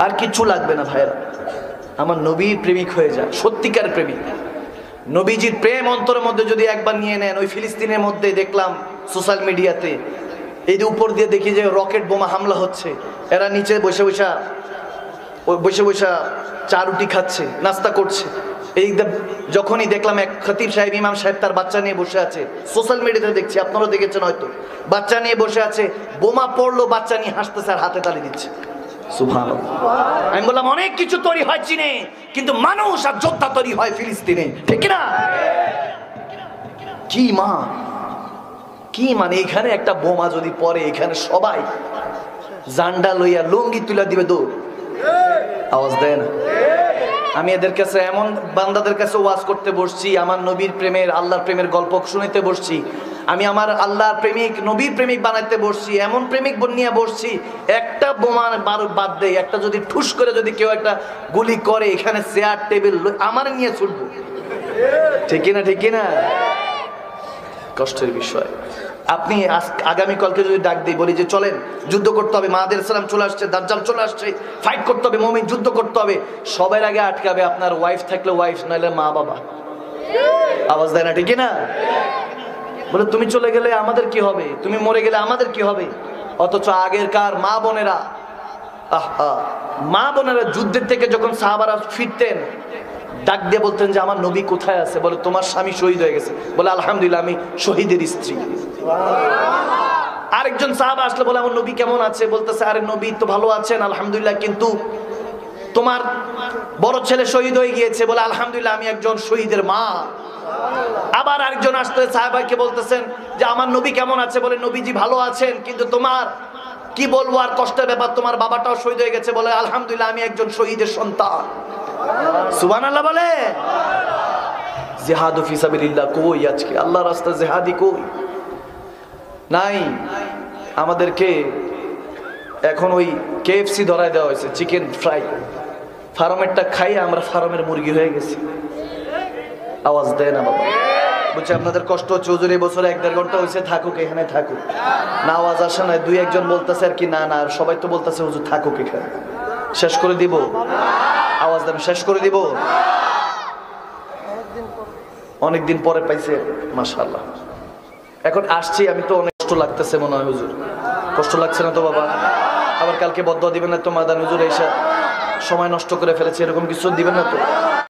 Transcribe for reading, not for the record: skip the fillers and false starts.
আর কিচ্ছু লাগবে না ভাইরা, আমার নবীর প্রেমিক হয়ে যায়, সত্যিকার প্রেমিক। নবীজির প্রেম অন্তরের মধ্যে যদি একবার নিয়ে নেন, ওই ফিলিস্তিনের মধ্যে দেখলাম সোশ্যাল মিডিয়াতে, এই যে উপর দিয়ে দেখি যে রকেট বোমা হামলা হচ্ছে, এরা নিচে বসে বসে চা রুটি খাচ্ছে, নাস্তা করছে। এই যখনই দেখলাম এক খতিব সাহেব, ইমাম সাহেব তার বাচ্চা নিয়ে বসে আছে, সোশ্যাল মিডিয়াতে দেখছি, আপনারাও দেখেছেন হয়তো, বাচ্চা নিয়ে বসে আছে, বোমা পড়লো, বাচ্চা নিয়ে হাসতেছে আর হাতে তালি দিচ্ছে। সুবহানাল্লাহ। আমি বললাম অনেক কিছু তৈরি হয় চীনে, কিন্তু মানুষ আর যোদ্ধা তৈরি হয় ফিলিস্তিনে, ঠিক না? কি মানে এখানে একটা বোমা যদি পড়ে, এখানে সবাই জান্ডা লইয়া লুঙ্গি তুলা দিবে, দৌড়, আওয়াজ দেয় না? আমি এদের কাছে, এমন বান্দাদের কাছে ওয়াজ করতে বসছি, আমার নবীর প্রেমের, আল্লাহর প্রেমের গল্প শুনাইতে বসছি, আমি আমার আল্লাহর প্রেমিক, নবীর প্রেমিক বানাইতে বসছি, এমন প্রেমিক নিয়ে বসছি, একটা বোমা বাদ দেয়, একটা যদি ঠুস করে যদি কেউ একটা গুলি করে, এখানে চেয়ার টেবিল আমার নিয়ে ছুটবো, ঠিক না? ঠিক না? কষ্টের বিষয়। আপনি আগামীকালকে যদি ডাক দিই, বলি যে চলেন যুদ্ধ করতে হবে, মাহাদির সালাম চলে আসছে, দাজ্জাল চলে আসছে, ফাইট করতে হবে, মুমিন যুদ্ধ করতে হবে, সবার আগে আটকাবে আপনার ওয়াইফ থাকলে ওয়াইফ, নাহলে মা বাবা। আওয়াজ দেয় না? ঠিক না? বলে তুমি চলে গেলে আমাদের কি হবে, তুমি মরে গেলে আমাদের কি হবে? অথচ আগেরকার মা বোনেরা, মা বোনেরা যুদ্ধের থেকে যখন সাহাবারা ফিরতেন, ডাক দিয়ে বলতেন যে আমার নবী কোথায় আছে? বলে তোমার স্বামী শহীদ হয়ে গেছে। বলে আলহামদুলিল্লাহ, আমি শহীদের স্ত্রী। আরেকজন সাহাবা আসলে বলে আমার নবী কেমন আছে? বলতেছে আরে নবী তো ভালো আছেন আলহামদুলিল্লাহ, কিন্তু তোমার বড় ছেলে শহীদ হয়ে গিয়েছে। বলে আলহামদুলিল্লাহ, আমি একজন শহীদের মা। আবার আরেকজন আসতে সাহাবাকে বলতেছেন যে আমার নবী কেমন আছে? বলে নবীজি ভালো আছেন, কিন্তু তোমার কি বলবো আর কষ্টের ব্যাপার, তোমার বাবাটাও শহীদ হয়ে গেছে। বলে আলহামদুলিল্লাহ, আমি একজন শহীদের সন্তান। সুবহানাল্লাহ বলে। জিহাদ ফি সাবিলিল্লাহ কই আজকে? আল্লাহর রাস্তায় জিহাদি কই? নাই। আমাদেরকে এখন ওই কেএফসি ধরায় দেওয়া হয়েছে, চিকেন ফ্রাই, ফার্মেরটা খাই আমরা ফার্মের মুরগি হয়ে গেছি। আওয়াজ দেয় না বাবা? বুঝছে আপনাদের কষ্ট হচ্ছে, হুজুর এই বছর 1-1.5 ঘন্টা হয়েছে, থাকুক এখানে থাকুক না, আওয়াজ আসে না। 2-1 বলতেছে আর কি, না না, সবাই তো বলতেছে হুজুর থাকুক এখানে, শেষ করে দিব। আওয়াজ দেন, শেষ করে দিব। অনেকদিন পরে পাইছে, মাশাআল্লাহ। এখন আসছি আমি, তো অনেক কষ্ট লাগতেছে মনে হয় হুজুর, কষ্ট লাগছে না তো বাবা? আবার কালকে বদদোয়া দিবেন না তো মাদান হুজুর এসে সময় নষ্ট করে ফেলেছে, এরকম কিছু দিবেন না তো?